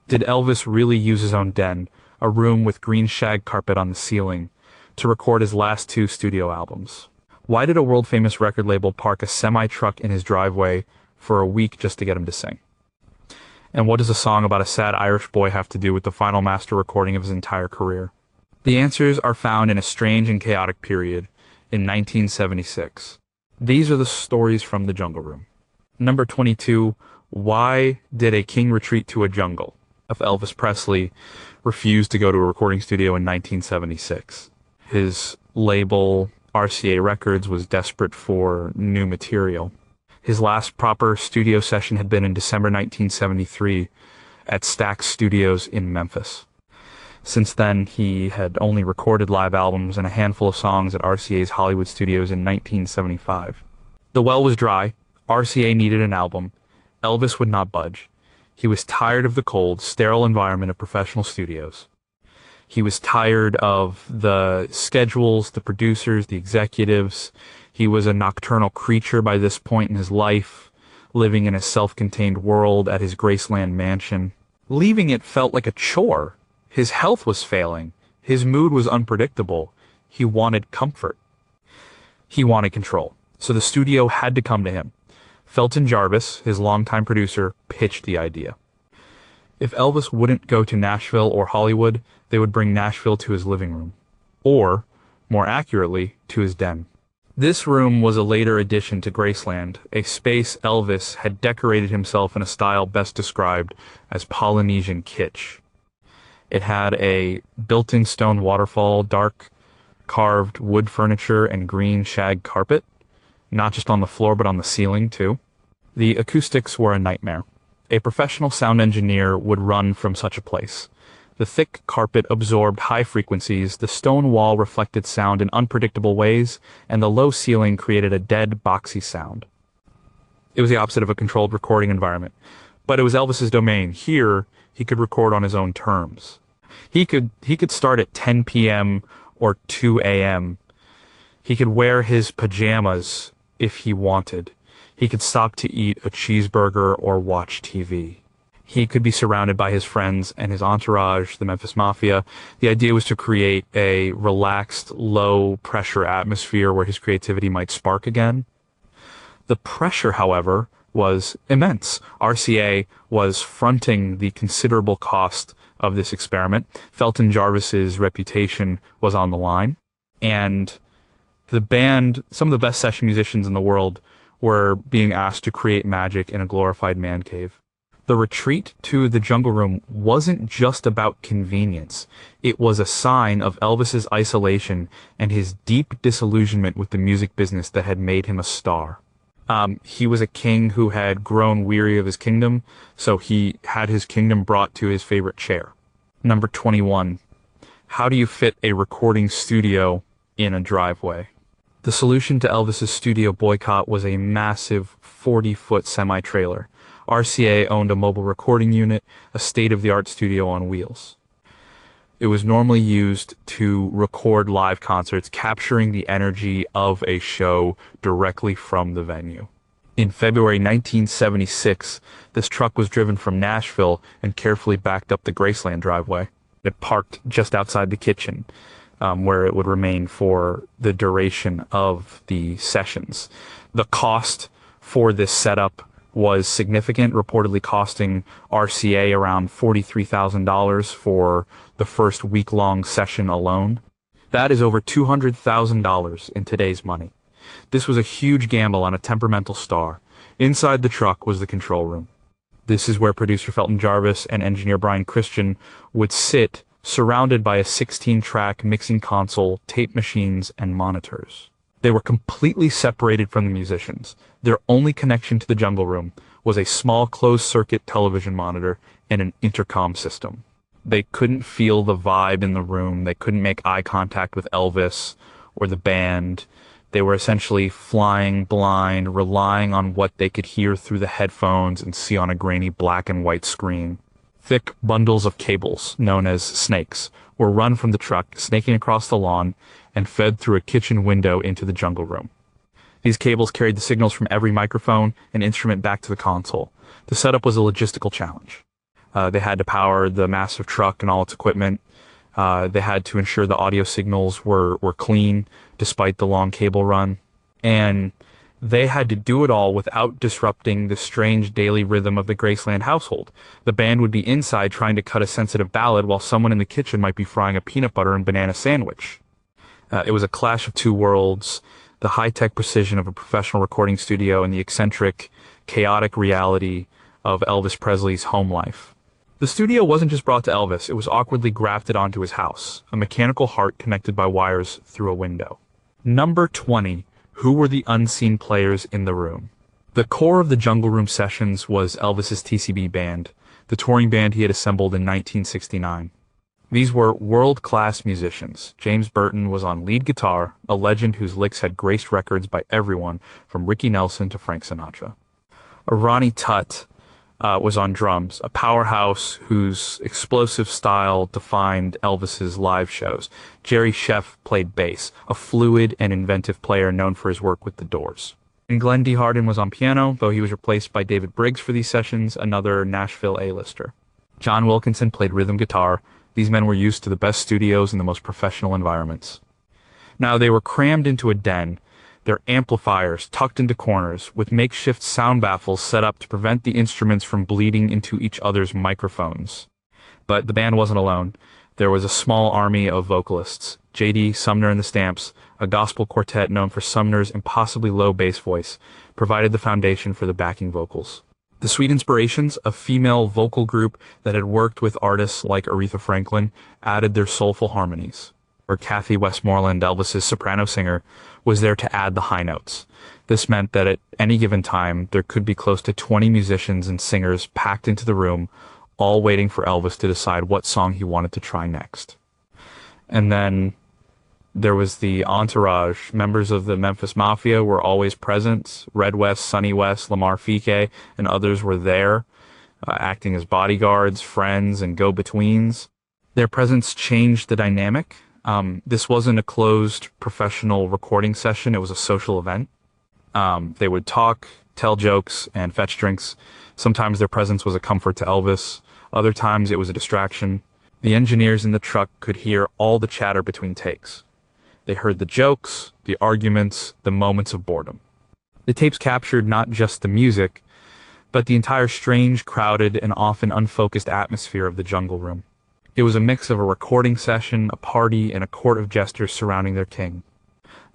Did Elvis really use his own den, a room with green shag carpet on the ceiling, to record his last two studio albums? Why did a world-famous record label park a semi-truck in his driveway for a week just to get him to sing? And what does a song about a sad Irish boy have to do with the final master recording of his entire career? The answers are found in a strange and chaotic period in 1976. These are the stories from the Jungle Room. Number 22, why did a king retreat to a jungle? If Elvis Presley refused to go to a recording studio in 1976. His label, RCA Records, was desperate for new material. His last proper studio session had been in December 1973 at Stax Studios in Memphis. Since then, he had only recorded live albums and a handful of songs at RCA's Hollywood studios in 1975. The well was dry. RCA needed an album. Elvis would not budge. He was tired of the cold, sterile environment of professional studios. He was tired of the schedules, the producers, the executives. He was a nocturnal creature by this point in his life, living in a self-contained world at his Graceland mansion. Leaving it felt like a chore. His health was failing. His mood was unpredictable. He wanted comfort. He wanted control. So the studio had to come to him. Felton Jarvis, his longtime producer, pitched the idea. If Elvis wouldn't go to Nashville or Hollywood, they would bring Nashville to his living room. Or, more accurately, to his den. This room was a later addition to Graceland, a space Elvis had decorated himself in a style best described as Polynesian kitsch. It had a built-in stone waterfall, dark carved wood furniture, and green shag carpet. Not just on the floor, but on the ceiling, too. The acoustics were a nightmare. A professional sound engineer would run from such a place. The thick carpet absorbed high frequencies, the stone wall reflected sound in unpredictable ways, and the low ceiling created a dead, boxy sound. It was the opposite of a controlled recording environment. But it was Elvis's domain. Here, he could record on his own terms. He could start at 10 p.m. or 2 a.m. He could wear his pajamas if he wanted. He could stop to eat a cheeseburger or watch TV. He could be surrounded by his friends and his entourage, the Memphis Mafia. The idea was to create a relaxed, low-pressure atmosphere where his creativity might spark again. The pressure, however, was immense. RCA was fronting the considerable cost of this experiment. Felton Jarvis's reputation was on the line. And the band, some of the best session musicians in the world, were being asked to create magic in a glorified man cave. The retreat to the Jungle Room wasn't just about convenience. It was a sign of Elvis's isolation and his deep disillusionment with the music business that had made him a star. He was a king who had grown weary of his kingdom, so he had his kingdom brought to his favorite chair. Number 21. How do you fit a recording studio in a driveway? The solution to Elvis's studio boycott was a massive 40-foot semi-trailer. RCA owned a mobile recording unit, a state-of-the-art studio on wheels. It was normally used to record live concerts, capturing the energy of a show directly from the venue. In February 1976, this truck was driven from Nashville and carefully backed up the Graceland driveway. It parked just outside the kitchen, where it would remain for the duration of the sessions. The cost for this setup was significant, reportedly costing RCA around $43,000 for the first week-long session alone. That is over $200,000 in today's money. This was a huge gamble on a temperamental star. Inside the truck was the control room. This is where producer Felton Jarvis and engineer Brian Christian would sit, surrounded by a 16-track mixing console, tape machines, and monitors. They were completely separated from the musicians. Their only connection to the Jungle Room was a small closed-circuit television monitor and an intercom system. They couldn't feel the vibe in the room. They couldn't make eye contact with Elvis or the band. They were essentially flying blind, relying on what they could hear through the headphones and see on a grainy black and white screen. Thick bundles of cables, known as snakes, were run from the truck, snaking across the lawn, and fed through a kitchen window into the Jungle Room. These cables carried the signals from every microphone and instrument back to the console. The setup was a logistical challenge. They had to power the massive truck and all its equipment. They had to ensure the audio signals were clean despite the long cable run. And they had to do it all without disrupting the strange daily rhythm of the Graceland household. The band would be inside trying to cut a sensitive ballad while someone in the kitchen might be frying a peanut butter and banana sandwich. It was a clash of two worlds, the high-tech precision of a professional recording studio and the eccentric, chaotic reality of Elvis Presley's home life. The studio wasn't just brought to Elvis, it was awkwardly grafted onto his house, a mechanical heart connected by wires through a window. Number 20. Who were the unseen players in the room? The core of the Jungle Room sessions was Elvis's TCB band, the touring band he had assembled in 1969. These were world-class musicians. James Burton was on lead guitar, a legend whose licks had graced records by everyone from Ricky Nelson to Frank Sinatra. Ronnie Tutt was on drums, a powerhouse whose explosive style defined Elvis's live shows. Jerry Sheff played bass, a fluid and inventive player known for his work with the Doors. And Glenn D. Hardin was on piano, though he was replaced by David Briggs for these sessions, another Nashville A-lister. John Wilkinson played rhythm guitar. These men were used to the best studios and the most professional environments. Now, they were crammed into a den, their amplifiers tucked into corners, with makeshift sound baffles set up to prevent the instruments from bleeding into each other's microphones. But the band wasn't alone. There was a small army of vocalists. J.D. Sumner and the Stamps, a gospel quartet known for Sumner's impossibly low bass voice, provided the foundation for the backing vocals. The Sweet Inspirations, a female vocal group that had worked with artists like Aretha Franklin, added their soulful harmonies. Or Kathy Westmoreland, Elvis's soprano singer, was there to add the high notes. This meant that at any given time, there could be close to 20 musicians and singers packed into the room, all waiting for Elvis to decide what song he wanted to try next. And then there was the entourage. Members of the Memphis Mafia were always present. Red West, Sonny West, Lamar Fike, and others were there, acting as bodyguards, friends, and go-betweens. Their presence changed the dynamic. This wasn't a closed professional recording session. It was a social event. They would talk, tell jokes, and fetch drinks. Sometimes their presence was a comfort to Elvis. Other times it was a distraction. The engineers in the truck could hear all the chatter between takes. They heard the jokes, the arguments, the moments of boredom. The tapes captured not just the music, but the entire strange, crowded, and often unfocused atmosphere of the Jungle Room. It was a mix of a recording session, a party, and a court of jesters surrounding their king.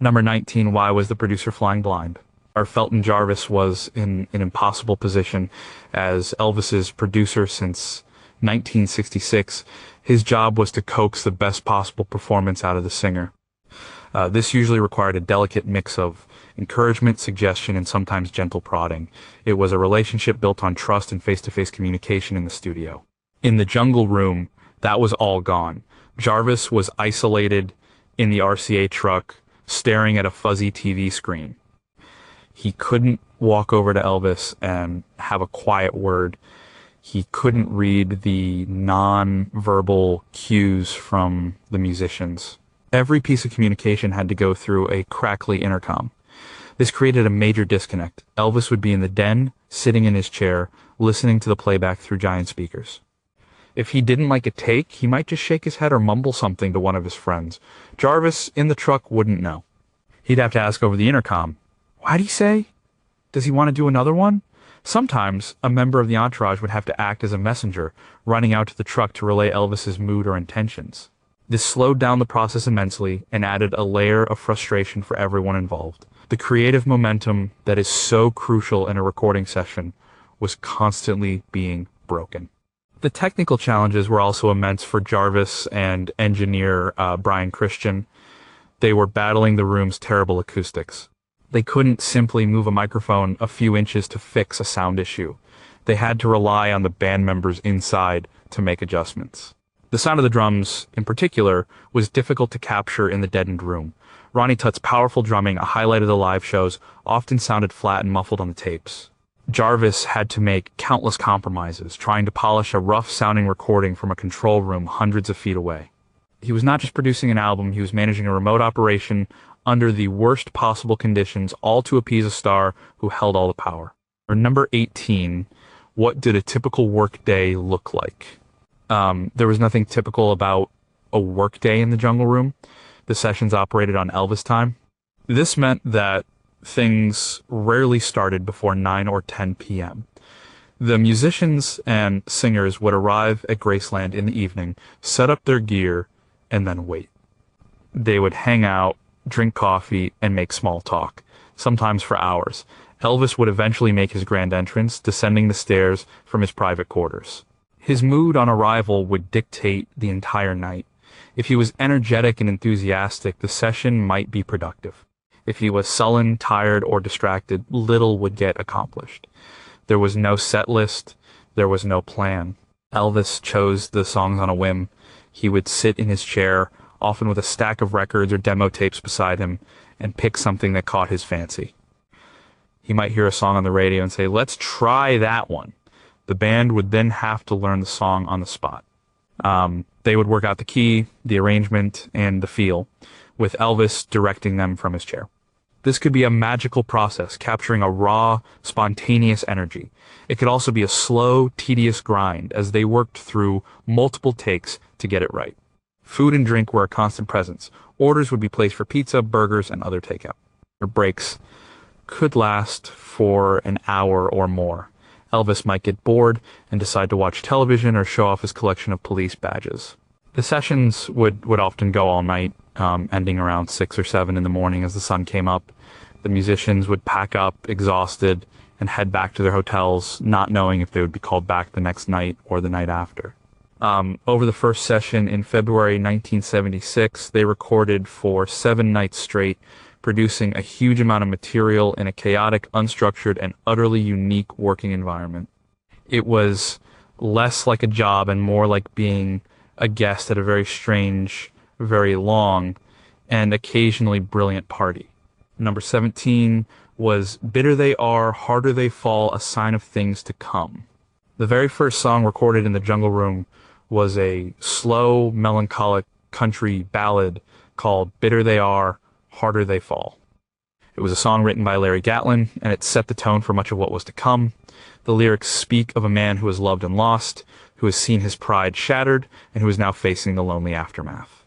Number 19, why was the producer flying blind? Our Felton Jarvis was in an impossible position as Elvis's producer since 1966. His job was to coax the best possible performance out of the singer. This usually required a delicate mix of encouragement, suggestion, and sometimes gentle prodding. It was a relationship built on trust and face-to-face communication in the studio. In the Jungle Room, that was all gone. Jarvis was isolated in the RCA truck, staring at a fuzzy TV screen. He couldn't walk over to Elvis and have a quiet word. He couldn't read the non-verbal cues from the musicians. Every piece of communication had to go through a crackly intercom. This created a major disconnect. Elvis would be in the den, sitting in his chair, listening to the playback through giant speakers. If he didn't like a take, he might just shake his head or mumble something to one of his friends. Jarvis, in the truck, wouldn't know. He'd have to ask over the intercom, "What'd he say? Does he want to do another one?" Sometimes, a member of the entourage would have to act as a messenger, running out to the truck to relay Elvis's mood or intentions. This slowed down the process immensely and added a layer of frustration for everyone involved. The creative momentum that is so crucial in a recording session was constantly being broken. The technical challenges were also immense for Jarvis and engineer Brian Christian. They were battling the room's terrible acoustics. They couldn't simply move a microphone a few inches to fix a sound issue. They had to rely on the band members inside to make adjustments. The sound of the drums, in particular, was difficult to capture in the deadened room. Ronnie Tutt's powerful drumming, a highlight of the live shows, often sounded flat and muffled on the tapes. Jarvis had to make countless compromises, trying to polish a rough-sounding recording from a control room hundreds of feet away. He was not just producing an album, he was managing a remote operation under the worst possible conditions, all to appease a star who held all the power. Number 18, What did a typical work day look like? There was nothing typical about a work day in the Jungle Room. The sessions operated on Elvis time. This meant that things rarely started before 9 or 10 p.m. The musicians and singers would arrive at Graceland in the evening, set up their gear, and then wait. They would hang out, drink coffee, and make small talk, sometimes for hours. Elvis would eventually make his grand entrance, descending the stairs from his private quarters. His mood on arrival would dictate the entire night. If he was energetic and enthusiastic, the session might be productive. If he was sullen, tired, or distracted, little would get accomplished. There was no set list. There was no plan. Elvis chose the songs on a whim. He would sit in his chair, often with a stack of records or demo tapes beside him, and pick something that caught his fancy. He might hear a song on the radio and say, "Let's try that one." The band would then have to learn the song on the spot. They would work out the key, the arrangement, and the feel, with Elvis directing them from his chair. This could be a magical process, capturing a raw, spontaneous energy. It could also be a slow, tedious grind as they worked through multiple takes to get it right. Food and drink were a constant presence. Orders would be placed for pizza, burgers, and other takeout. Their breaks could last for an hour or more. Elvis might get bored and decide to watch television or show off his collection of police badges. The sessions would often go all night, ending around 6 or 7 in the morning as the sun came up. The musicians would pack up, exhausted, and head back to their hotels, not knowing if they would be called back the next night or the night after. Over the first session in February 1976, they recorded for 7 nights straight, producing a huge amount of material in a chaotic, unstructured, and utterly unique working environment. It was less like a job and more like being a guest at a very strange, very long, and occasionally brilliant party. Number 17 was "Bitter They Are, Harder They Fall, A Sign of Things to Come." The very first song recorded in the Jungle Room was a slow, melancholic country ballad called "Bitter They Are, Harder They Fall." It was a song written by Larry Gatlin, and it set the tone for much of what was to come. The lyrics speak of a man who has loved and lost, who has seen his pride shattered, and who is now facing the lonely aftermath.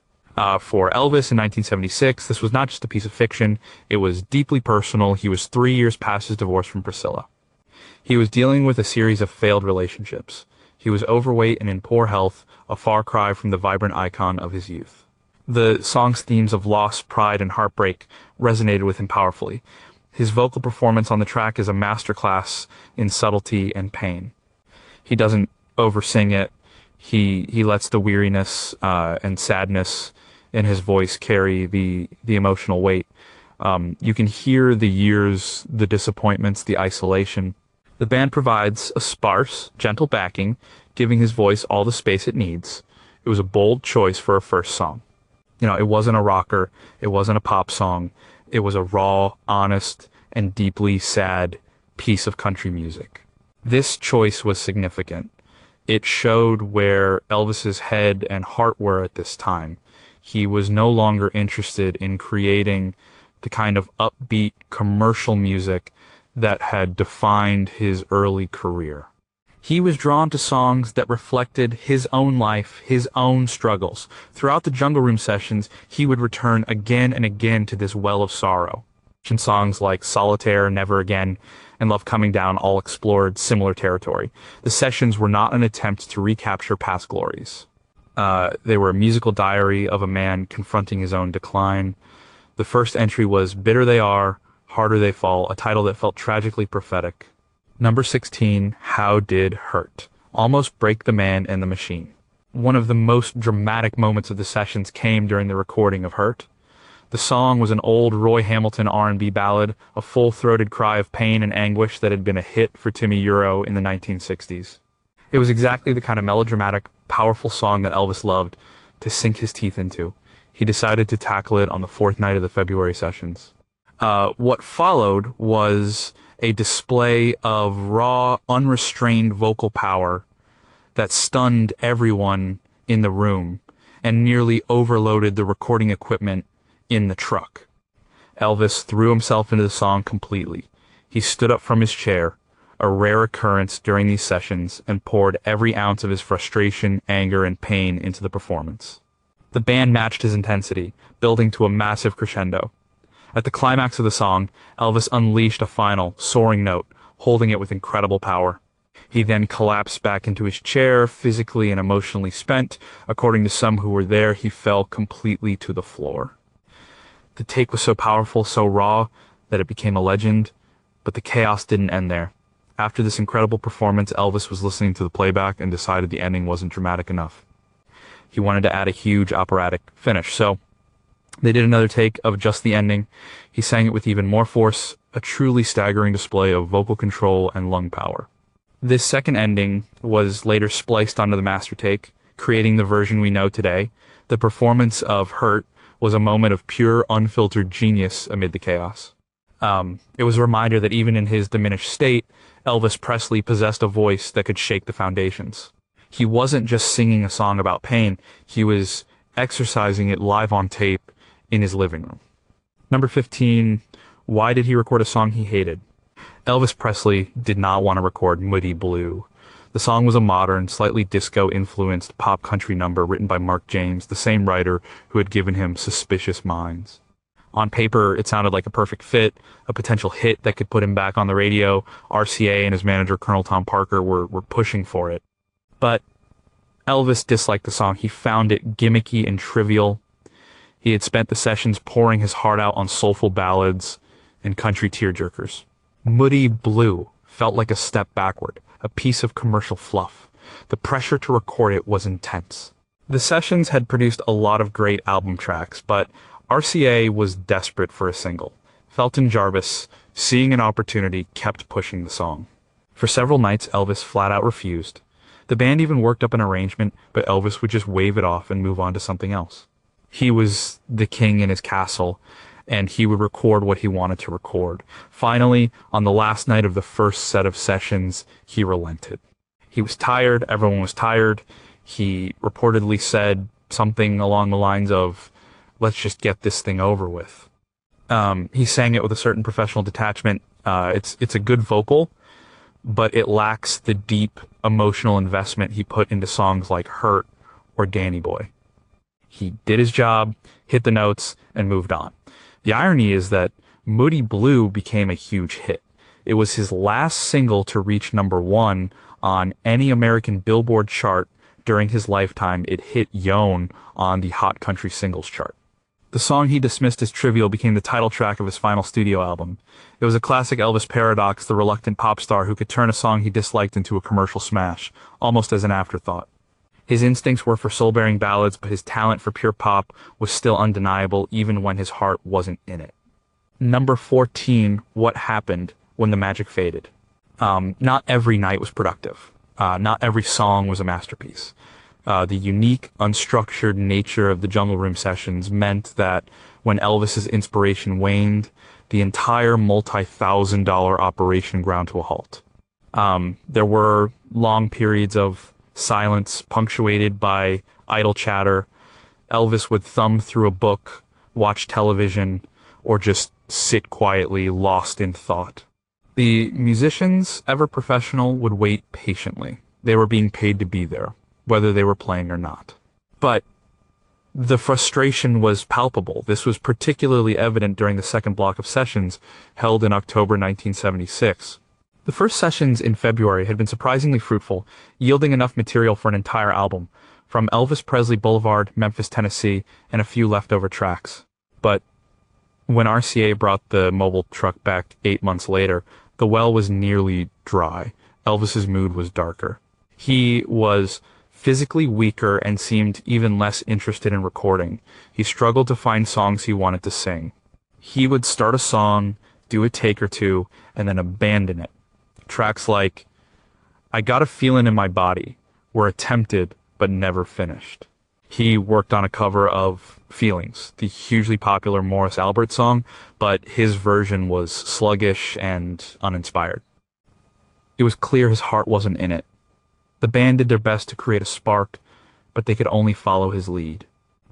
For Elvis in 1976, this was not just a piece of fiction, it was deeply personal. He was 3 years past his divorce from Priscilla. He was dealing with a series of failed relationships. He was overweight and in poor health, a far cry from the vibrant icon of his youth. The song's themes of loss, pride, and heartbreak resonated with him powerfully. His vocal performance on the track is a masterclass in subtlety and pain. He doesn't oversing it. He lets the weariness and sadness in his voice carry the emotional weight. You can hear the years, the disappointments, the isolation. The band provides a sparse, gentle backing, giving his voice all the space it needs. It was a bold choice for a first song. It wasn't a rocker, it wasn't a pop song, it was a raw, honest, and deeply sad piece of country music. This choice was significant. It showed where Elvis's head and heart were at this time. He was no longer interested in creating the kind of upbeat commercial music that had defined his early career. He was drawn to songs that reflected his own life, his own struggles. Throughout the Jungle Room sessions, he would return again and again to this well of sorrow. Songs like Solitaire, Never Again, and Love Coming Down all explored similar territory. The sessions were not an attempt to recapture past glories. They were a musical diary of a man confronting his own decline. The first entry was "Bitter They Are, Harder They Fall," a title that felt tragically prophetic. Number 16, "How Did Hurt?" Almost break the man and the machine. One of the most dramatic moments of the sessions came during the recording of Hurt. The song was an old Roy Hamilton R&B ballad, a full-throated cry of pain and anguish that had been a hit for Timmy Euro in the 1960s. It was exactly the kind of melodramatic, powerful song that Elvis loved to sink his teeth into. He decided to tackle it on the 4th night of the February sessions. What followed was a display of raw, unrestrained vocal power that stunned everyone in the room and nearly overloaded the recording equipment in the truck. Elvis threw himself into the song completely. He stood up from his chair, a rare occurrence during these sessions, and poured every ounce of his frustration, anger, and pain into the performance. The band matched his intensity, building to a massive crescendo. At the climax of the song, Elvis unleashed a final, soaring note, holding it with incredible power. He then collapsed back into his chair, physically and emotionally spent. According to some who were there, he fell completely to the floor. The take was so powerful, so raw, that it became a legend, but the chaos didn't end there. After this incredible performance, Elvis was listening to the playback and decided the ending wasn't dramatic enough. He wanted to add a huge operatic finish, so they did another take of just the ending. He sang it with even more force, a truly staggering display of vocal control and lung power. This second ending was later spliced onto the master take, creating the version we know today. The performance of Hurt was a moment of pure, unfiltered genius amid the chaos. It was a reminder that even in his diminished state, Elvis Presley possessed a voice that could shake the foundations. He wasn't just singing a song about pain, he was exercising it live on tape in his living room. Number 15, why did he record a song he hated? Elvis Presley did not want to record Moody Blue. The song was a modern, slightly disco-influenced pop country number written by Mark James, the same writer who had given him Suspicious Minds. On paper, it sounded like a perfect fit, a potential hit that could put him back on the radio. RCA and his manager, Colonel Tom Parker, were pushing for it. But Elvis disliked the song. He found it gimmicky and trivial. He had spent the sessions pouring his heart out on soulful ballads and country tearjerkers. Moody Blue felt like a step backward, a piece of commercial fluff. The pressure to record it was intense. The sessions had produced a lot of great album tracks, but RCA was desperate for a single. Felton Jarvis, seeing an opportunity, kept pushing the song. For several nights, Elvis flat out refused. The band even worked up an arrangement, but Elvis would just wave it off and move on to something else. He was the king in his castle, and he would record what he wanted to record. Finally, on the last night of the first set of sessions, he relented. He was tired, everyone was tired. He reportedly said something along the lines of, "Let's just get this thing over with." He sang it with a certain professional detachment. It's a good vocal, but it lacks the deep emotional investment he put into songs like Hurt or Danny Boy. He did his job, hit the notes, and moved on. The irony is that Moody Blue became a huge hit. It was his last single to reach #1 on any American Billboard chart during his lifetime. It hit Yone on the Hot Country Singles chart. The song he dismissed as trivial became the title track of his final studio album. It was a classic Elvis paradox, the reluctant pop star who could turn a song he disliked into a commercial smash, almost as an afterthought. His instincts were for soul-bearing ballads, but his talent for pure pop was still undeniable even when his heart wasn't in it. Number 14, what happened when the magic faded? Not every night was productive. Not every song was a masterpiece. The unique, unstructured nature of the Jungle Room sessions meant that when Elvis's inspiration waned, the entire multi-$1,000 operation ground to a halt. There were long periods of silence punctuated by idle chatter. Elvis would thumb through a book, watch television, or just sit quietly, lost in thought. The musicians, ever professional, would wait patiently. They were being paid to be there, whether they were playing or not. But the frustration was palpable. This was particularly evident during the second block of sessions held in October 1976. The first sessions in February had been surprisingly fruitful, yielding enough material for an entire album, from Elvis Presley Boulevard, Memphis, Tennessee, and a few leftover tracks. But when RCA brought the mobile truck back 8 months later, the well was nearly dry. Elvis's mood was darker. He was physically weaker and seemed even less interested in recording. He struggled to find songs he wanted to sing. He would start a song, do a take or two, and then abandon it. Tracks like "I Got a Feelin' in My Body" were attempted but never finished. He worked on a cover of Feelings, the hugely popular Morris Albert song, but his version was sluggish and uninspired. It was clear his heart wasn't in it. The band did their best to create a spark, but they could only follow his lead.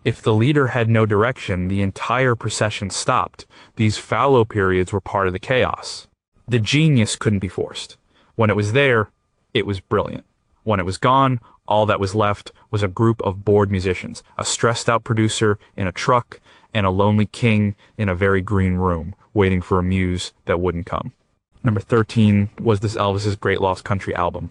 If the leader had no direction, the entire procession stopped. These fallow periods were part of the chaos. The genius couldn't be forced. When it was there, it was brilliant. When it was gone, all that was left was a group of bored musicians, a stressed out producer in a truck, and a lonely king in a very green room, waiting for a muse that wouldn't come. Number 13 was this Elvis's Great Lost Country album.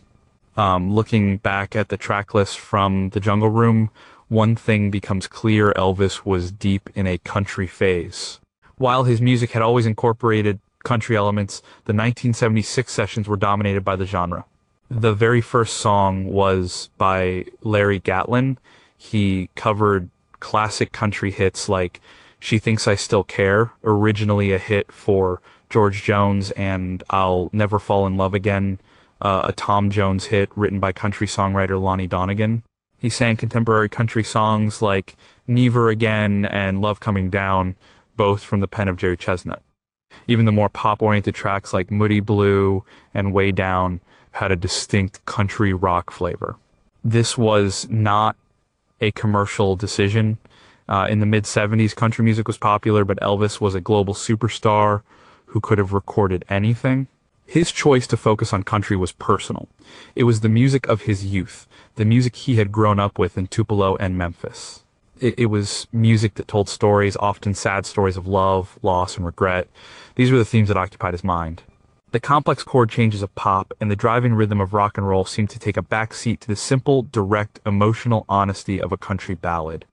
Looking back at the track list from the Jungle Room, one thing becomes clear: Elvis was deep in a country phase. While his music had always incorporated country elements, the 1976 sessions were dominated by the genre. The very first song was by Larry Gatlin. He covered classic country hits like She Thinks I Still Care, originally a hit for George Jones, and I'll Never Fall in Love Again, a Tom Jones hit written by country songwriter Lonnie Donegan. He sang contemporary country songs like Never Again and Love Coming Down, both from the pen of Jerry Chestnut. Even the more pop-oriented tracks like Moody Blue and Way Down had a distinct country rock flavor. This was not a commercial decision. In the mid-70s, country music was popular, but Elvis was a global superstar who could have recorded anything. His choice to focus on country was personal. It was the music of his youth, the music he had grown up with in Tupelo and Memphis. It was music that told stories, often sad stories of love, loss, and regret. These were the themes that occupied his mind. The complex chord changes of pop and the driving rhythm of rock and roll seemed to take a back seat to the simple, direct, emotional honesty of a country ballad.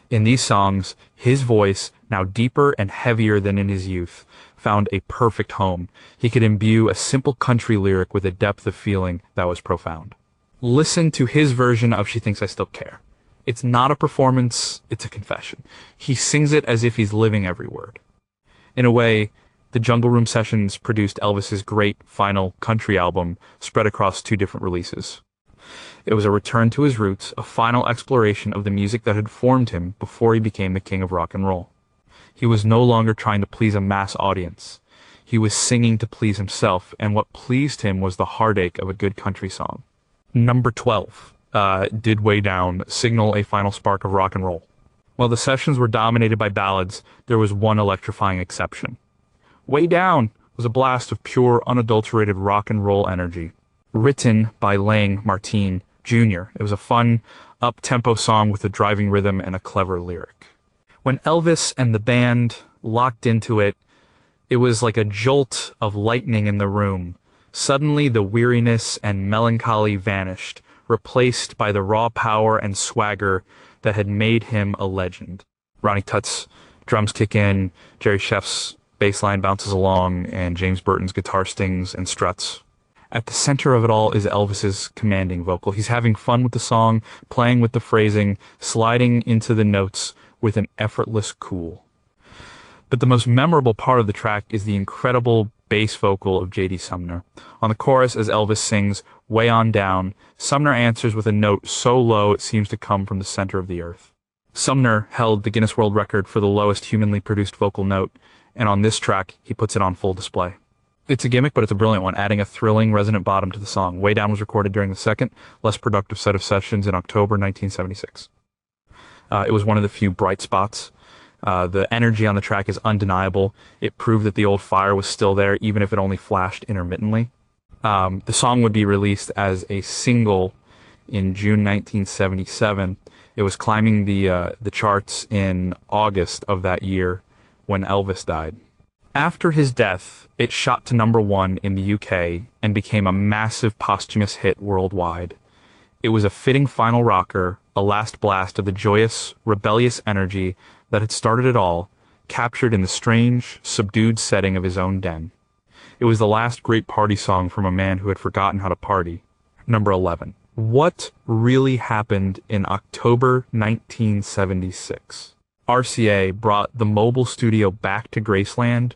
In these songs, his voice, now deeper and heavier than in his youth, found a perfect home. He could imbue a simple country lyric with a depth of feeling that was profound. Listen to his version of She Thinks I Still Care. It's not a performance, it's a confession. He sings it as if he's living every word. In a way, the Jungle Room sessions produced Elvis's great final country album spread across 2 different releases. It was a return to his roots, a final exploration of the music that had formed him before he became the king of rock and roll. He was no longer trying to please a mass audience. He was singing to please himself, and what pleased him was the heartache of a good country song. Number 12. Did Way Down signal a final spark of rock and roll? While the sessions were dominated by ballads, there was one electrifying exception. Way Down was a blast of pure, unadulterated rock and roll energy. Written by Lang Martin Jr., it was a fun, up-tempo song with a driving rhythm and a clever lyric. When Elvis and the band locked into it, it was like a jolt of lightning in the room. Suddenly, the weariness and melancholy vanished, replaced by the raw power and swagger that had made him a legend. Ronnie Tutt's drums kick in, Jerry Sheff's bass line bounces along, and James Burton's guitar stings and struts. At the center of it all is Elvis's commanding vocal. He's having fun with the song, playing with the phrasing, sliding into the notes with an effortless cool. But the most memorable part of the track is the incredible bass vocal of J.D. Sumner. On the chorus, as Elvis sings, "Way On Down," Sumner answers with a note so low it seems to come from the center of the earth. Sumner held the Guinness World Record for the lowest humanly produced vocal note, and on this track, he puts it on full display. It's a gimmick, but it's a brilliant one, adding a thrilling, resonant bottom to the song. Way Down was recorded during the second, less productive set of sessions in October 1976. It was one of the few bright spots. The energy on the track is undeniable. It proved that the old fire was still there, even if it only flashed intermittently. The song would be released as a single in June 1977. It was climbing the charts in August of that year when Elvis died. After his death, it shot to number 1 in the UK and became a massive posthumous hit worldwide. It was a fitting final rocker, a last blast of the joyous, rebellious energy that had started it all, captured in the strange, subdued setting of his own den. It was the last great party song from a man who had forgotten how to party. Number 11. What really happened in October 1976? RCA brought the mobile studio back to Graceland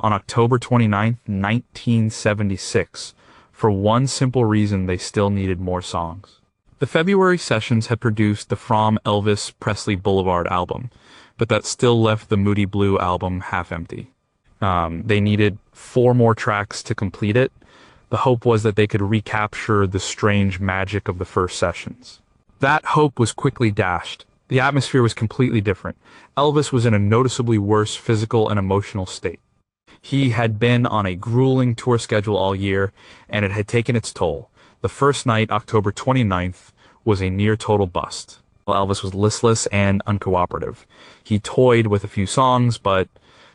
on October 29, 1976, for one simple reason: they still needed more songs. The February sessions had produced the From Elvis Presley Boulevard album, but that still left the Moody Blue album half empty. They needed 4 more tracks to complete it. The hope was that they could recapture the strange magic of the first sessions. That hope was quickly dashed. The atmosphere was completely different. Elvis was in a noticeably worse physical and emotional state. He had been on a grueling tour schedule all year, and it had taken its toll. The first night, October 29th, was a near total bust. Elvis was listless and uncooperative. He toyed with a few songs, but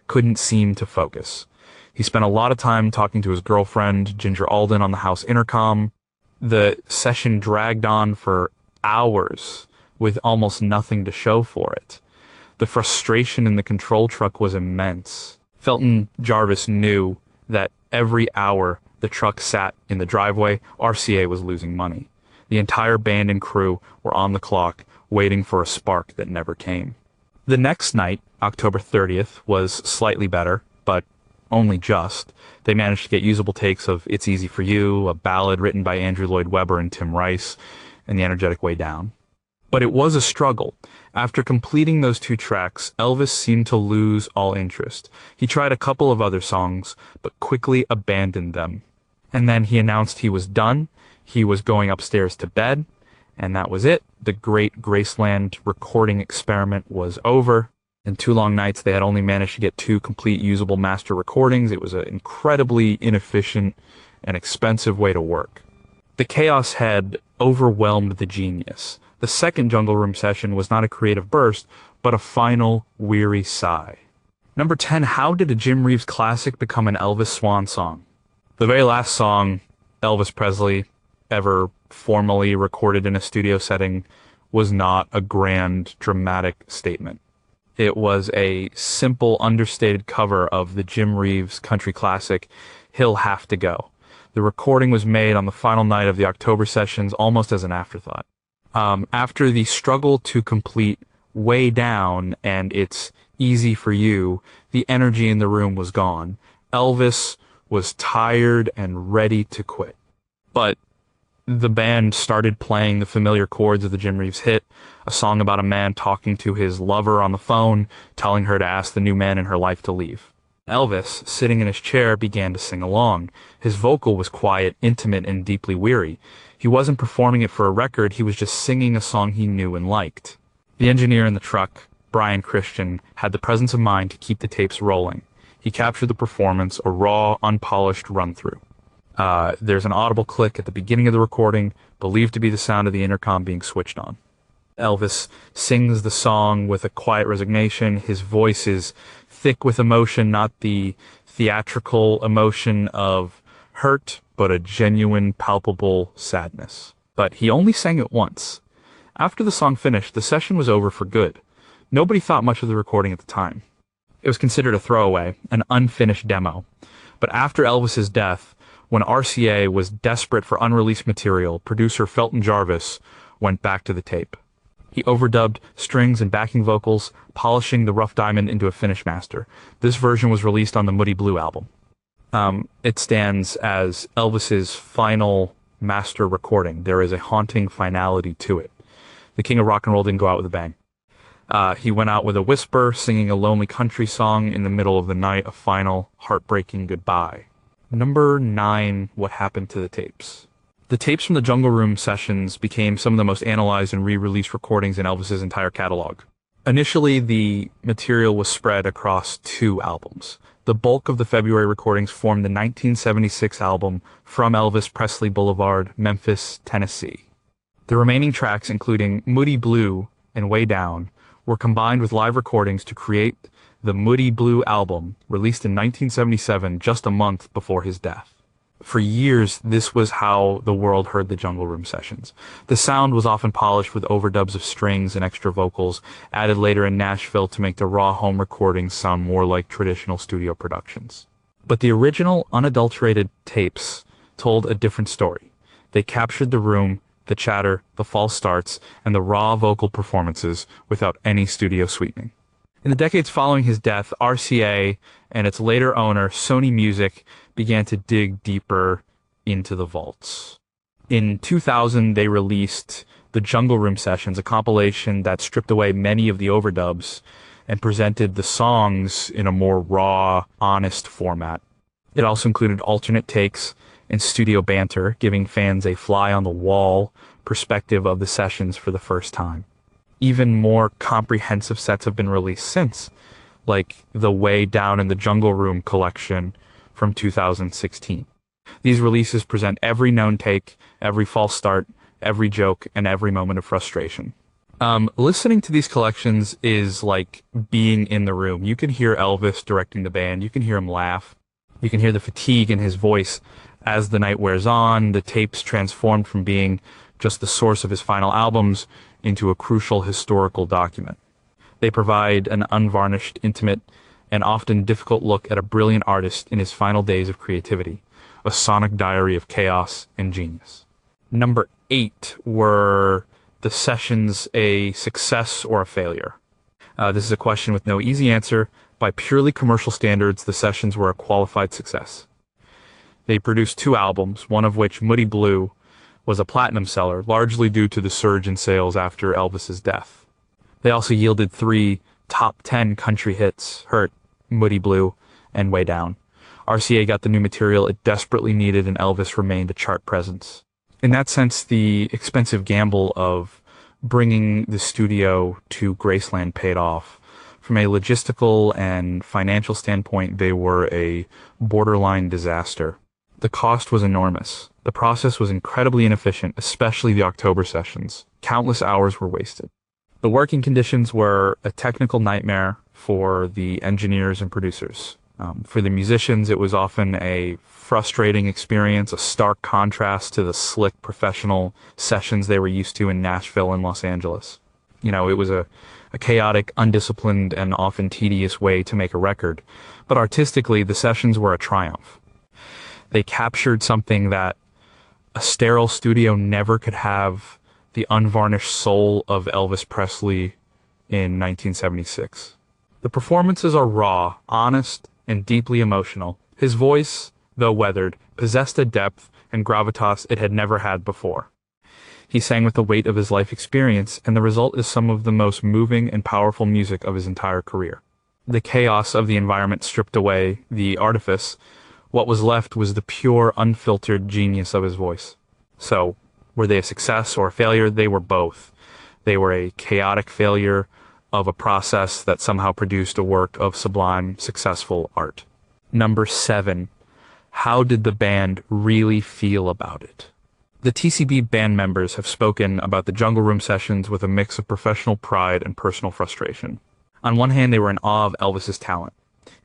couldn't seem to focus. He spent a lot of time talking to his girlfriend, Ginger Alden, on the house intercom. The session dragged on for hours with almost nothing to show for it. The frustration in the control truck was immense. Felton Jarvis knew that every hour the truck sat in the driveway, RCA was losing money. The entire band and crew were on the clock, waiting for a spark that never came. The next night, October 30th, was slightly better, but only just. They managed to get usable takes of It's Easy for You, a ballad written by Andrew Lloyd Webber and Tim Rice, and The Energetic Way Down. But it was a struggle. After completing those two tracks, Elvis seemed to lose all interest. He tried a couple of other songs, but quickly abandoned them. And then he announced he was done, he was going upstairs to bed, and that was it. The great Graceland recording experiment was over. In 2 long nights, they had only managed to get 2 complete usable master recordings. It was an incredibly inefficient and expensive way to work. The chaos had overwhelmed the genius. The second Jungle Room session was not a creative burst, but a final, weary sigh. Number 10, how did a Jim Reeves classic become an Elvis swan song? The very last song Elvis Presley ever formally recorded in a studio setting was not a grand, dramatic statement. It was a simple, understated cover of the Jim Reeves country classic, He'll Have to Go. The recording was made on the final night of the October sessions, almost as an afterthought. After the struggle to complete Way Down and It's Easy for You, the energy in the room was gone. Elvis was tired and ready to quit. But the band started playing the familiar chords of the Jim Reeves hit, a song about a man talking to his lover on the phone, telling her to ask the new man in her life to leave. Elvis, sitting in his chair, began to sing along. His vocal was quiet, intimate, and deeply weary. He wasn't performing it for a record, he was just singing a song he knew and liked. The engineer in the truck, Brian Christian, had the presence of mind to keep the tapes rolling. He captured the performance, a raw, unpolished run-through. There's an audible click at the beginning of the recording, believed to be the sound of the intercom being switched on. Elvis sings the song with a quiet resignation. His voice is thick with emotion, not the theatrical emotion of hurt, but a genuine, palpable sadness. But he only sang it once. After the song finished, the session was over for good. Nobody thought much of the recording at the time. It was considered a throwaway, an unfinished demo. But after Elvis's death, when RCA was desperate for unreleased material, producer Felton Jarvis went back to the tape. He overdubbed strings and backing vocals, polishing the rough diamond into a finished master. This version was released on the Moody Blue album. It stands as Elvis's final master recording. There is a haunting finality to it. The king of rock and roll didn't go out with a bang. He went out with a whisper, singing a lonely country song in the middle of the night, a final, heartbreaking goodbye. Number 9, what happened to the tapes? The tapes from the Jungle Room sessions became some of the most analyzed and re-released recordings in Elvis's entire catalog. Initially, the material was spread across 2 albums. The bulk of the February recordings formed the 1976 album From Elvis Presley Boulevard, Memphis, Tennessee. The remaining tracks, including Moody Blue and Way Down, were combined with live recordings to create the Moody Blue album, released in 1977, just a month before his death. For years, this was how the world heard the Jungle Room sessions. The sound was often polished with overdubs of strings and extra vocals, added later in Nashville to make the raw home recordings sound more like traditional studio productions. But the original, unadulterated tapes told a different story. They captured the room, the chatter, the false starts, and the raw vocal performances without any studio sweetening. In the decades following his death, RCA and its later owner, Sony Music, began to dig deeper into the vaults. In 2000, they released the Jungle Room Sessions, a compilation that stripped away many of the overdubs and presented the songs in a more raw, honest format. It also included alternate takes and studio banter, giving fans a fly-on-the-wall perspective of the sessions for the first time. Even more comprehensive sets have been released since. like the Way Down in the Jungle Room collection from 2016. These releases present every known take, every false start, every joke, and every moment of frustration. Listening to these collections is like being in the room. You can hear Elvis directing the band. You can hear him laugh. You can hear the fatigue in his voice as the night wears on. The tapes transformed from being just the source of his final albums into a crucial historical document. They provide an unvarnished, intimate, and often difficult look at a brilliant artist in his final days of creativity, a sonic diary of chaos and genius. Number 8 were the sessions a success or a failure? This is a question with no easy answer. By purely commercial standards, the sessions were a qualified success. They produced 2 albums, one of which, Moody Blue, was a platinum seller, largely due to the surge in sales after Elvis's death. They also yielded 3 top 10 country hits, Hurt, Moody Blue, and Way Down. RCA got the new material it desperately needed, and Elvis remained a chart presence. In that sense, the expensive gamble of bringing the studio to Graceland paid off. From a logistical and financial standpoint, they were a borderline disaster. The cost was enormous. The process was incredibly inefficient, especially the October sessions. Countless hours were wasted. The working conditions were a technical nightmare for the engineers and producers. For the musicians, it was often a frustrating experience, a stark contrast to the slick professional sessions they were used to in Nashville and Los Angeles. It was a chaotic, undisciplined, and often tedious way to make a record. But artistically, the sessions were a triumph. They captured something that a sterile studio never could have: the unvarnished soul of Elvis Presley in 1976. The performances are raw, honest, and deeply emotional. His voice, though weathered, possessed a depth and gravitas it had never had before. He sang with the weight of his life experience, and the result is some of the most moving and powerful music of his entire career. The chaos of the environment stripped away the artifice. What was left was the pure, unfiltered genius of his voice. So, were they a success or a failure? They were both. They were a chaotic failure of a process that somehow produced a work of sublime, successful art. Number 7. How did the band really feel about it? The TCB band members have spoken about the Jungle Room sessions with a mix of professional pride and personal frustration. On one hand, they were in awe of Elvis's talent.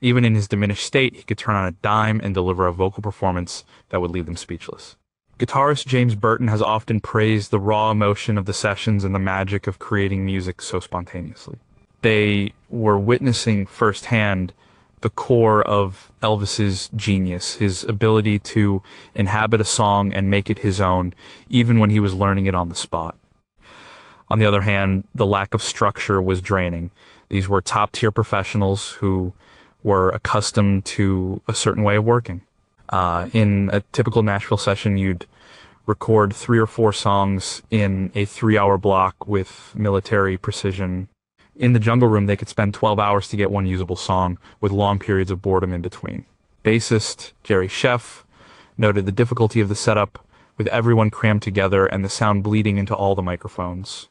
Even in his diminished state, he could turn on a dime and deliver a vocal performance that would leave them speechless. Guitarist James Burton has often praised the raw emotion of the sessions and the magic of creating music so spontaneously. They were witnessing firsthand the core of Elvis's genius, his ability to inhabit a song and make it his own, even when he was learning it on the spot. On the other hand, the lack of structure was draining. These were top-tier professionals who were accustomed to a certain way of working. In a typical Nashville session, you'd record 3 or 4 songs in a 3-hour block with military precision. In the Jungle Room, they could spend 12 hours to get one usable song, with long periods of boredom in between. Bassist Jerry Sheff noted the difficulty of the setup, with everyone crammed together and the sound bleeding into all the microphones.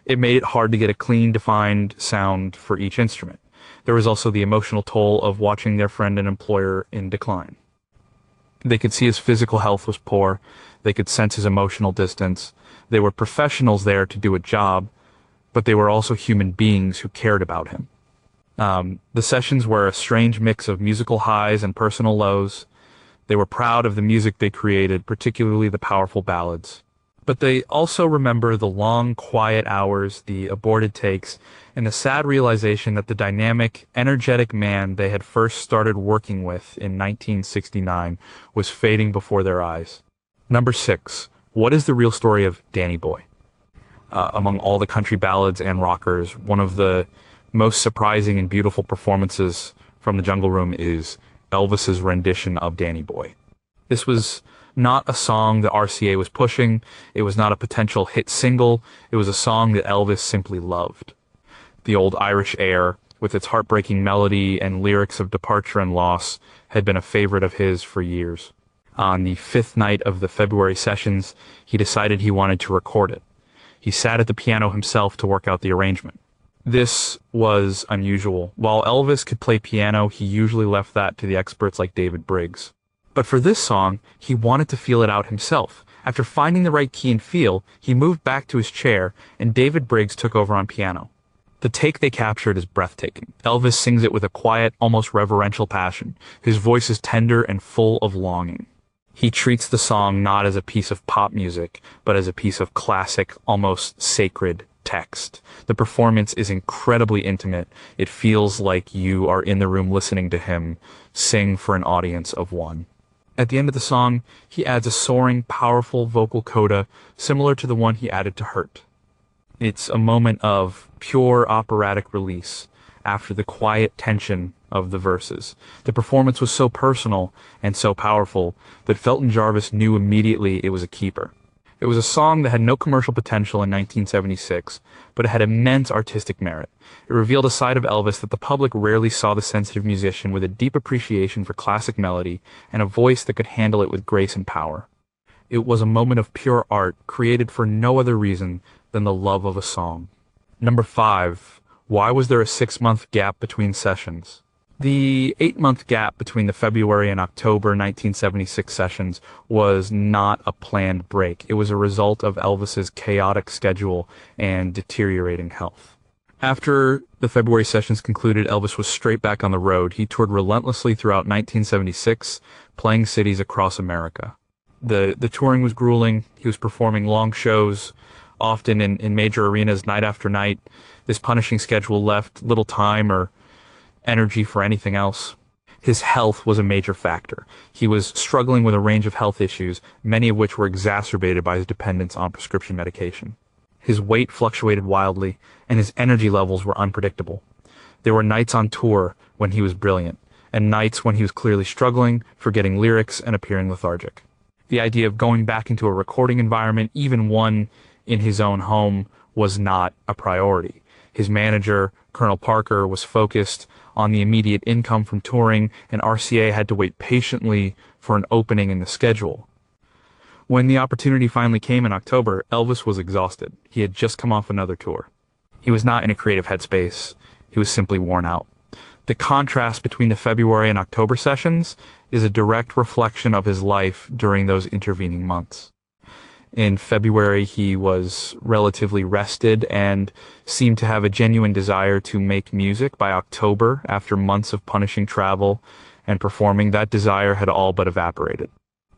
It made it hard to get a clean, defined sound for each instrument. There was also the emotional toll of watching their friend and employer in decline. They could see his physical health was poor. They could sense his emotional distance. They were professionals there to do a job, but they were also human beings who cared about him. The sessions were a strange mix of musical highs and personal lows. They were proud of the music they created, particularly the powerful ballads. But they also remember the long, quiet hours, the aborted takes, and the sad realization that the dynamic, energetic man they had first started working with in 1969 was fading before their eyes. Number 6. What is the real story of Danny Boy? Among all the country ballads and rockers, one of the most surprising and beautiful performances from the Jungle Room is Elvis's rendition of Danny Boy. This was not a song that RCA was pushing. It was not a potential hit single. It was a song that Elvis simply loved. The old Irish air, with its heartbreaking melody and lyrics of departure and loss, had been a favorite of his for years. On the 5th night of the February sessions, he decided he wanted to record it. He sat at the piano himself to work out the arrangement. This was unusual. While Elvis could play piano, he usually left that to the experts like David Briggs. But for this song, he wanted to feel it out himself. After finding the right key and feel, he moved back to his chair, and David Briggs took over on piano. The take they captured is breathtaking. Elvis sings it with a quiet, almost reverential passion. His voice is tender and full of longing. He treats the song not as a piece of pop music, but as a piece of classic, almost sacred text. The performance is incredibly intimate. It feels like you are in the room listening to him sing for an audience of one. At the end of the song, he adds a soaring, powerful vocal coda similar to the one he added to Hurt. It's a moment of pure operatic release after the quiet tension of the verses. The performance was so personal and so powerful that Felton Jarvis knew immediately it was a keeper. It was a song that had no commercial potential in 1976, but it had immense artistic merit. It revealed a side of Elvis that the public rarely saw: the sensitive musician with a deep appreciation for classic melody and a voice that could handle it with grace and power. It was a moment of pure art created for no other reason than the love of a song. Number 5. Why was there a 6-month gap between sessions? The 8-month gap between the February and October 1976 sessions was not a planned break. It was a result of Elvis's chaotic schedule and deteriorating health. After the February sessions concluded, Elvis was straight back on the road. He toured relentlessly throughout 1976, playing cities across America. The touring was grueling. He was performing long shows, often in major arenas night after night. This punishing schedule left little time or energy for anything else. His health was a major factor. He was struggling with a range of health issues, many of which were exacerbated by his dependence on prescription medication. His weight fluctuated wildly, and his energy levels were unpredictable. There were nights on tour when he was brilliant, and nights when he was clearly struggling, forgetting lyrics, and appearing lethargic. The idea of going back into a recording environment, even one in his own home, was not a priority. His manager, Colonel Parker, was focused on the immediate income from touring, and RCA had to wait patiently for an opening in the schedule. When the opportunity finally came in October, Elvis was exhausted. He had just come off another tour. He was not in a creative headspace. He was simply worn out. The contrast between the February and October sessions is a direct reflection of his life during those intervening months. In February, he was relatively rested and seemed to have a genuine desire to make music. By October, after months of punishing travel and performing, that desire had all but evaporated.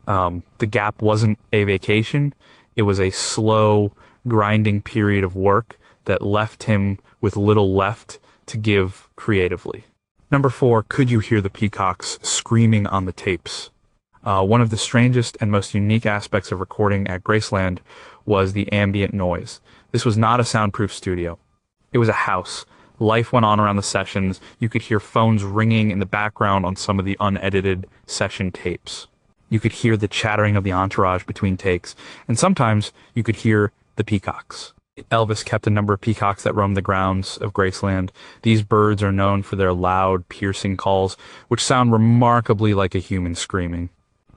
The gap wasn't a vacation. It was a slow, grinding period of work that left him with little left to give creatively. Number 4, could you hear the peacocks screaming on the tapes? One of the strangest and most unique aspects of recording at Graceland was the ambient noise. This was not a soundproof studio. It was a house. Life went on around the sessions. You could hear phones ringing in the background on some of the unedited session tapes. You could hear the chattering of the entourage between takes, and sometimes you could hear the peacocks. Elvis kept a number of peacocks that roamed the grounds of Graceland. These birds are known for their loud, piercing calls, which sound remarkably like a human screaming.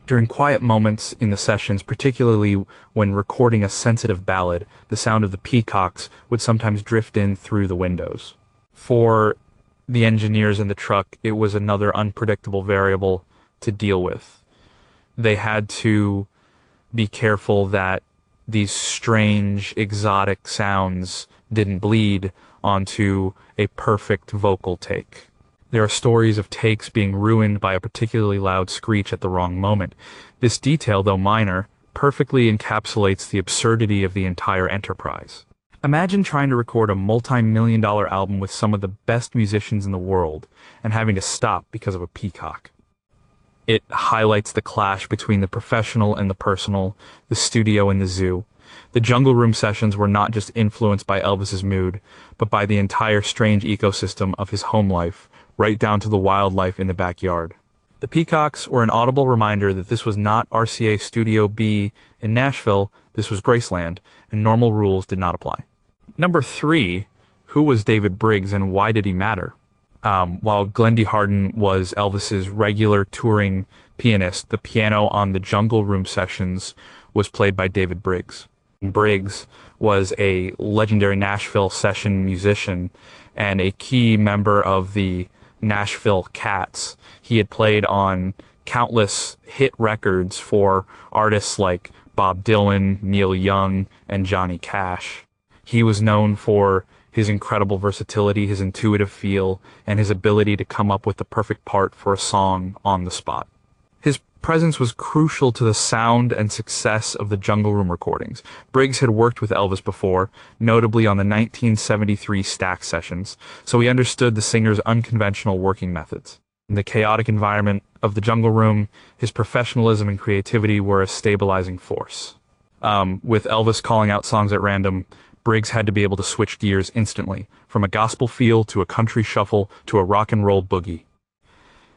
During quiet moments in the sessions, particularly when recording a sensitive ballad, the sound of the peacocks would sometimes drift in through the windows. For the engineers in the truck, it was another unpredictable variable to deal with. They had to be careful that these strange, exotic sounds didn't bleed onto a perfect vocal take. There are stories of takes being ruined by a particularly loud screech at the wrong moment. This detail, though minor, perfectly encapsulates the absurdity of the entire enterprise. Imagine trying to record a multi-million-dollar album with some of the best musicians in the world and having to stop because of a peacock. It highlights the clash between the professional and the personal, the studio and the zoo. The Jungle Room sessions were not just influenced by Elvis's mood, but by the entire strange ecosystem of his home life, right down to the wildlife in the backyard. The peacocks were an audible reminder that this was not RCA Studio B in Nashville, this was Graceland, and normal rules did not apply. Number 3, who was David Briggs and why did he matter? While Glendy Harden was Elvis's regular touring pianist, the piano on the Jungle Room sessions was played by David Briggs. Briggs was a legendary Nashville session musician and a key member of the Nashville Cats. He had played on countless hit records for artists like Bob Dylan, Neil Young, and Johnny Cash. He was known for his incredible versatility, his intuitive feel, and his ability to come up with the perfect part for a song on the spot. His presence was crucial to the sound and success of the Jungle Room recordings. Briggs had worked with Elvis before, notably on the 1973 Stax sessions, so he understood the singer's unconventional working methods. In the chaotic environment of the Jungle Room, his professionalism and creativity were a stabilizing force. With Elvis calling out songs at random, Briggs had to be able to switch gears instantly, from a gospel feel to a country shuffle to a rock and roll boogie.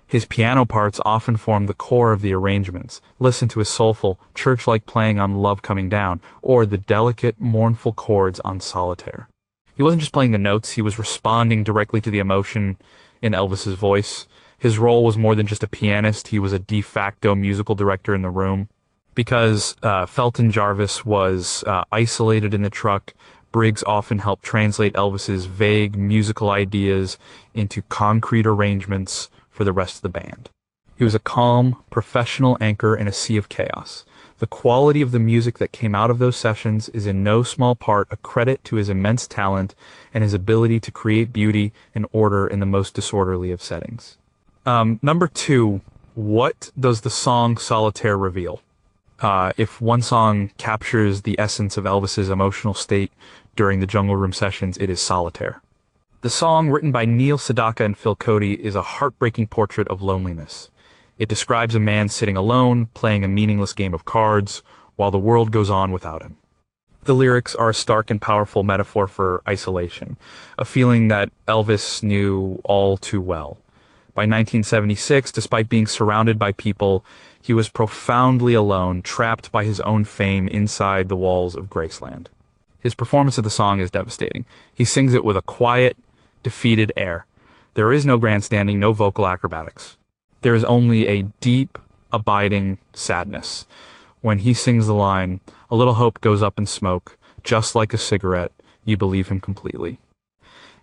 His piano parts often formed the core of the arrangements. Listen to his soulful, church-like playing on Love Coming Down, or the delicate, mournful chords on Solitaire. He wasn't just playing the notes, he was responding directly to the emotion in Elvis's voice. His role was more than just a pianist, he was a de facto musical director in the room. Because Felton Jarvis was isolated in the truck, Briggs often helped translate Elvis's vague musical ideas into concrete arrangements for the rest of the band. He was a calm, professional anchor in a sea of chaos. The quality of the music that came out of those sessions is in no small part a credit to his immense talent and his ability to create beauty and order in the most disorderly of settings. Number 2, what does the song Solitaire reveal? If one song captures the essence of Elvis's emotional state during the Jungle Room sessions, it is Solitaire. The song, written by Neil Sedaka and Phil Cody, is a heartbreaking portrait of loneliness. It describes a man sitting alone, playing a meaningless game of cards, while the world goes on without him. The lyrics are a stark and powerful metaphor for isolation, a feeling that Elvis knew all too well. By 1976, despite being surrounded by people, he was profoundly alone, trapped by his own fame inside the walls of Graceland. His performance of the song is devastating. He sings it with a quiet, defeated air. There is no grandstanding, no vocal acrobatics. There is only a deep, abiding sadness. When he sings the line, "A little hope goes up in smoke, just like a cigarette, you believe him completely."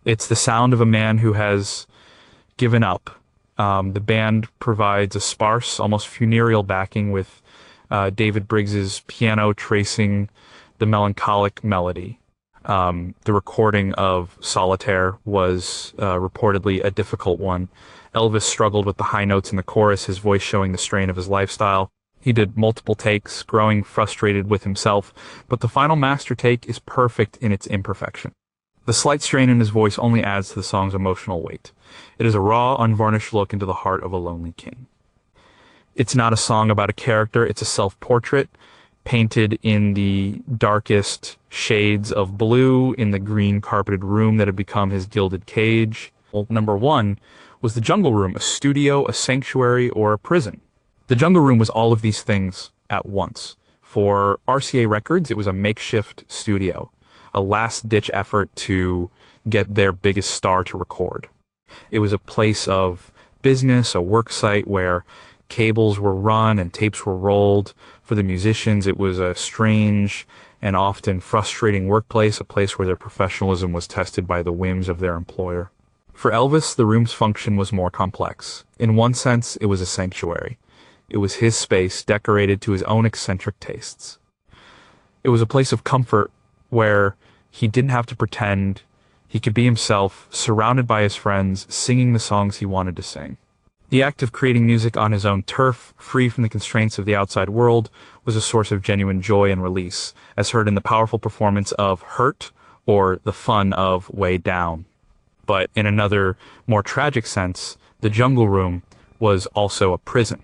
It's the sound of a man who has given up. The band provides a sparse, almost funereal backing with David Briggs's piano tracing the melancholic melody. The recording of Solitaire was reportedly a difficult one. Elvis struggled with the high notes in the chorus, his voice showing the strain of his lifestyle. He did multiple takes, growing frustrated with himself, but the final master take is perfect in its imperfection. The slight strain in his voice only adds to the song's emotional weight. It is a raw, unvarnished look into the heart of a lonely king. It's not a song about a character, it's a self-portrait, painted in the darkest shades of blue in the green carpeted room that had become his gilded cage. Well, number 1 was the Jungle Room, a studio, a sanctuary, or a prison. The Jungle Room was all of these things at once. For RCA Records, it was a makeshift studio, a last-ditch effort to get their biggest star to record. It was a place of business, a work site where cables were run and tapes were rolled. For the musicians, it was a strange and often frustrating workplace, a place where their professionalism was tested by the whims of their employer. For Elvis, the room's function was more complex. In one sense, it was a sanctuary. It was his space, decorated to his own eccentric tastes. It was a place of comfort where he didn't have to pretend. He could be himself, surrounded by his friends, singing the songs he wanted to sing. The act of creating music on his own turf, free from the constraints of the outside world, was a source of genuine joy and release, as heard in the powerful performance of Hurt or the fun of Way Down. But in another, more tragic sense, the Jungle Room was also a prison.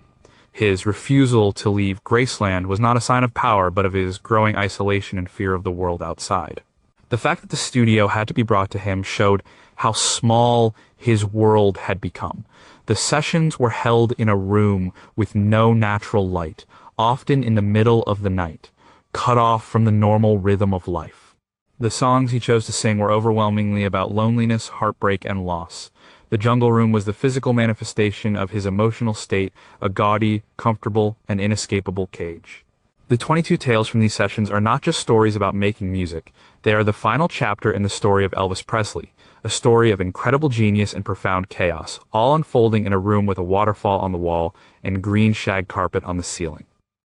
His refusal to leave Graceland was not a sign of power, but of his growing isolation and fear of the world outside. The fact that the studio had to be brought to him showed how small his world had become. The sessions were held in a room with no natural light, often in the middle of the night, cut off from the normal rhythm of life. The songs he chose to sing were overwhelmingly about loneliness, heartbreak, and loss. The Jungle Room was the physical manifestation of his emotional state, a gaudy, comfortable, and inescapable cage. The 22 tales from these sessions are not just stories about making music, they are the final chapter in the story of Elvis Presley, a story of incredible genius and profound chaos, all unfolding in a room with a waterfall on the wall and green shag carpet on the ceiling.